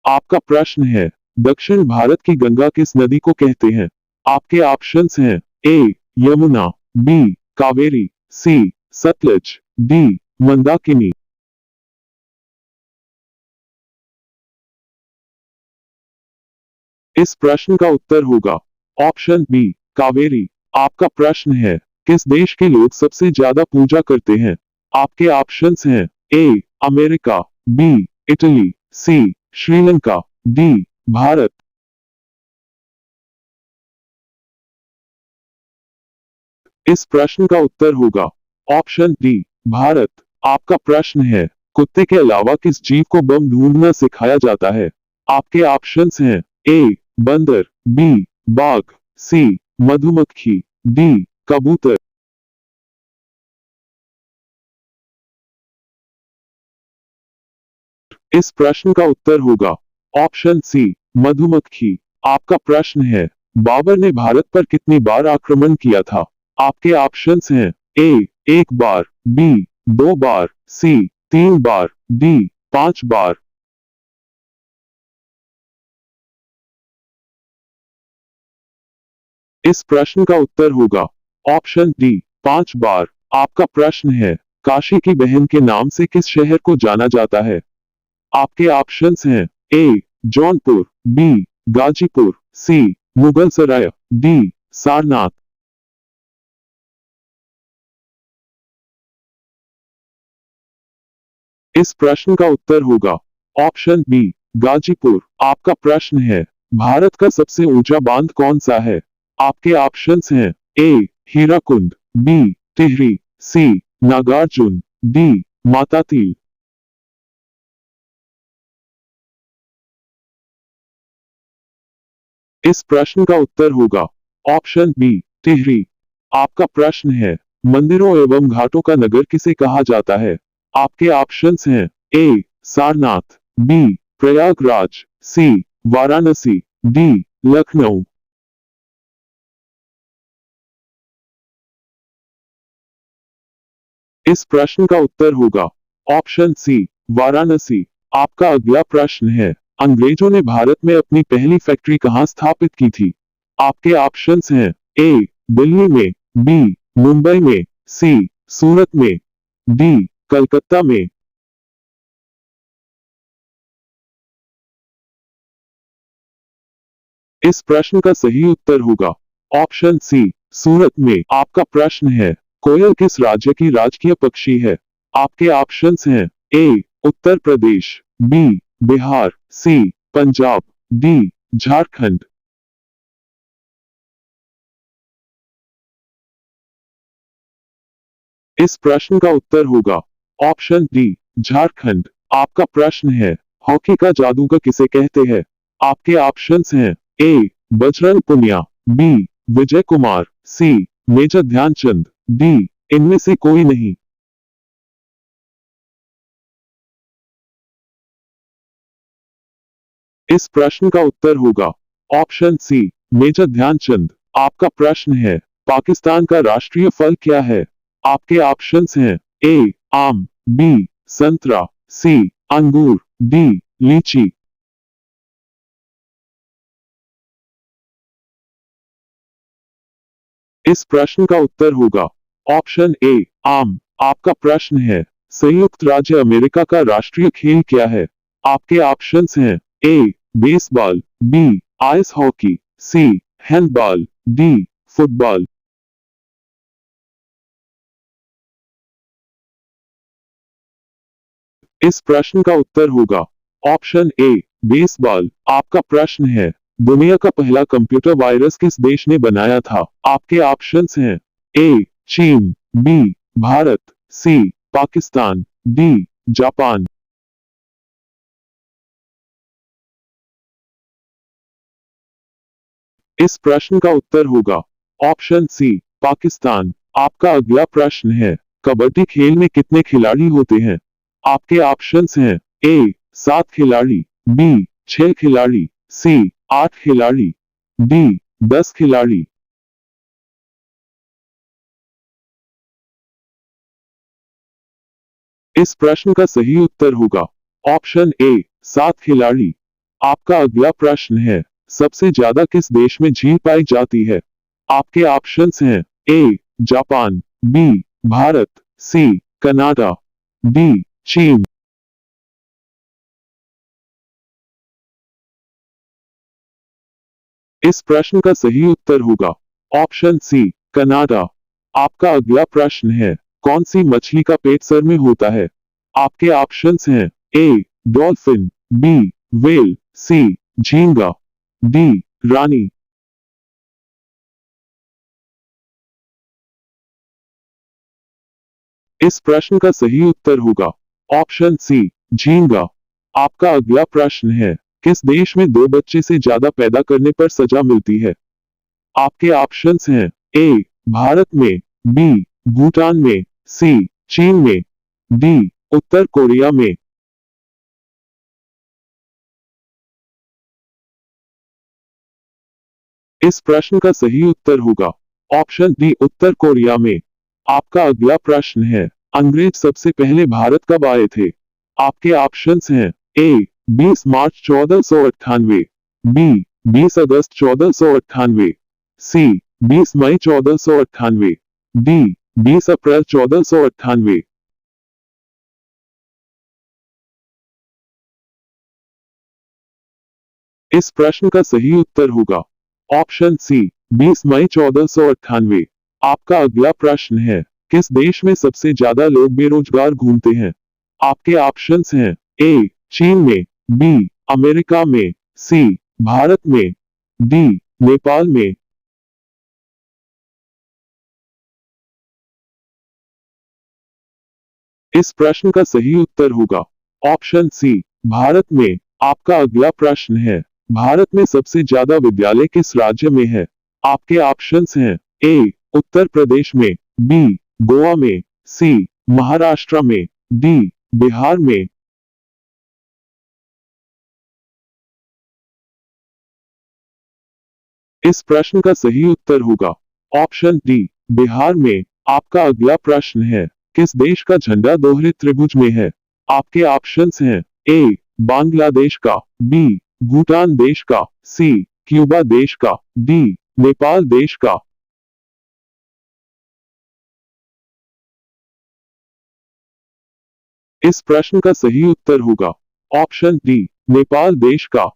आपका प्रश्न है, दक्षिण भारत की गंगा किस नदी को कहते हैं? आपके ऑप्शंस हैं ए यमुना, बी कावेरी, सी सतलज, डी मंदाकिनी। इस प्रश्न का उत्तर होगा ऑप्शन बी कावेरी। आपका प्रश्न है, किस देश के लोग सबसे ज्यादा पूजा करते हैं? आपके ऑप्शंस हैं A America, B Italy, C Sri Lanka, D Bharat. इस प्रश्न का उत्तर होगा ऑप्शन डी भारत। आपका प्रश्न है, कुत्ते के अलावा किस जीव को बम ढूंढना सिखाया जाता है? आपके ऑप्शंस हैं ए बंदर, बी बाघ, सी मधुमक्खी, डी कबूतर। इस प्रश्न का उत्तर होगा ऑप्शन सी मधुमक्खी। आपका प्रश्न है, बाबर ने भारत पर कितनी बार आक्रमण किया था? आपके ऑप्शंस हैं ए एक बार, बी दो बार, सी तीन बार, डी पांच बार। इस प्रश्न का उत्तर होगा ऑप्शन डी पांच बार। आपका प्रश्न है, काशी की बहन के नाम से किस शहर को जाना जाता है? आपके ऑप्शंस हैं ए जौनपुर, बी गाजीपुर, सी मुगलसराय, डी सारनाथ। इस प्रश्न का उत्तर होगा ऑप्शन बी गाजीपुर। आपका प्रश्न है, भारत का सबसे ऊंचा बांध कौन सा है? आपके ऑप्शंस हैं ए हीराकुंड, बी टिहरी, सी नागार्जुन, डी मातातील। इस प्रश्न का उत्तर होगा ऑप्शन बी टिहरी। आपका प्रश्न है, मंदिरों एवं घाटों का नगर किसे कहा जाता है? आपके ऑप्शंस हैं ए सारनाथ, बी प्रयागराज, सी वाराणसी, डी लखनऊ। इस प्रश्न का उत्तर होगा ऑप्शन सी वाराणसी। आपका अगला प्रश्न है, अंग्रेजों ने भारत में अपनी पहली फैक्ट्री कहां स्थापित की थी? आपके ऑप्शंस हैं ए दिल्ली में, बी मुंबई में, सी सूरत में, डी कलकत्ता में। इस प्रश्न का सही उत्तर होगा ऑप्शन सी सूरत में। आपका प्रश्न है, कोयल किस राज्य की राजकीय पक्षी है? आपके ऑप्शंस हैं ए उत्तर प्रदेश, बी बिहार, सी पंजाब, डी झारखंड। इस प्रश्न का उत्तर होगा ऑप्शन डी झारखंड। आपका प्रश्न है, हॉकी का जादूगर किसे कहते हैं? आपके ऑप्शंस हैं A Bajrang Punia, B Vijay Kumar, C Major Dhyanchand, D इनमें से कोई नहीं। इस प्रश्न का उत्तर होगा ऑप्शन सी मेजर ध्यानचंद। आपका प्रश्न है, पाकिस्तान का राष्ट्रीय फल क्या है? आपके ऑप्शंस हैं ए आम, बी संतरा, सी अंगूर, डी लीची। इस प्रश्न का उत्तर होगा ऑप्शन ए आम। आपका प्रश्न है, संयुक्त राज्य अमेरिका का राष्ट्रीय खेल क्या है? आपके ऑप्शंस हैं ए बेसबॉल, बी आइस हॉकी, सी हैंडबॉल, डी फुटबॉल। इस प्रश्न का उत्तर होगा ऑप्शन ए बेसबॉल। आपका प्रश्न है, दुनिया का पहला कंप्यूटर वायरस किस देश ने बनाया था? आपके ऑप्शंस हैं ए चीन, बी भारत, सी पाकिस्तान, डी जापान। इस प्रश्न का उत्तर होगा ऑप्शन सी पाकिस्तान। आपका अगला प्रश्न है, कबड्डी खेल में कितने खिलाड़ी होते हैं? आपके ऑप्शंस हैं ए सात खिलाड़ी, बी छह खिलाड़ी, सी आठ खिलाड़ी, डी दस खिलाड़ी। इस प्रश्न का सही उत्तर होगा ऑप्शन ए सात खिलाड़ी। आपका अगला प्रश्न है, सबसे ज्यादा किस देश में झील पाई जाती है? आपके ऑप्शंस हैं A Japan, B Bharat, C Canada, D चीन। इस प्रश्न का सही उत्तर होगा ऑप्शन सी कनाडा। आपका अगला प्रश्न है, कौन सी मछली का पेट सर में होता है? आपके ऑप्शंस हैं ए डॉल्फिन, बी व्हेल, सी झींगा, डी रानी। इस प्रश्न का सही उत्तर होगा ऑप्शन सी झींगा। आपका अगला प्रश्न है, किस देश में दो बच्चे से ज्यादा पैदा करने पर सजा मिलती है? आपके ऑप्शंस हैं ए भारत में, बी भूटान में, सी चीन में, डी उत्तर कोरिया में। इस प्रश्न का सही उत्तर होगा ऑप्शन डी उत्तर कोरिया में। आपका अगला प्रश्न है, अंग्रेज सबसे पहले भारत कब आए थे? आपके ऑप्शंस हैं ए 20 मार्च 1498, बी 20 अगस्त 1498, सी 20 मई 1498, डी 20 अप्रैल 1498। इस प्रश्न का सही उत्तर होगा ऑप्शन सी 20 मई 1498। आपका अगला प्रश्न है, किस देश में सबसे ज्यादा लोग बेरोजगार घूमते हैं? आपके ऑप्शंस हैं ए चीन में, बी अमेरिका में, सी भारत में, डी नेपाल में। इस प्रश्न का सही उत्तर होगा ऑप्शन सी भारत में। आपका अगला प्रश्न है, भारत में सबसे ज्यादा विद्यालय किस राज्य में है? आपके ऑप्शंस हैं ए उत्तर प्रदेश में, बी गोवा में, सी महाराष्ट्र में, डी बिहार में। इस प्रश्न का सही उत्तर होगा ऑप्शन डी बिहार में। आपका अगला प्रश्न है, किस देश का झंडा दोहरे त्रिभुज में है? आपके ऑप्शंस हैं ए बांग्लादेश का, बी भूटान देश का, सी क्यूबा देश का, डी नेपाल देश का। इस प्रश्न का सही उत्तर होगा ऑप्शन डी नेपाल देश का।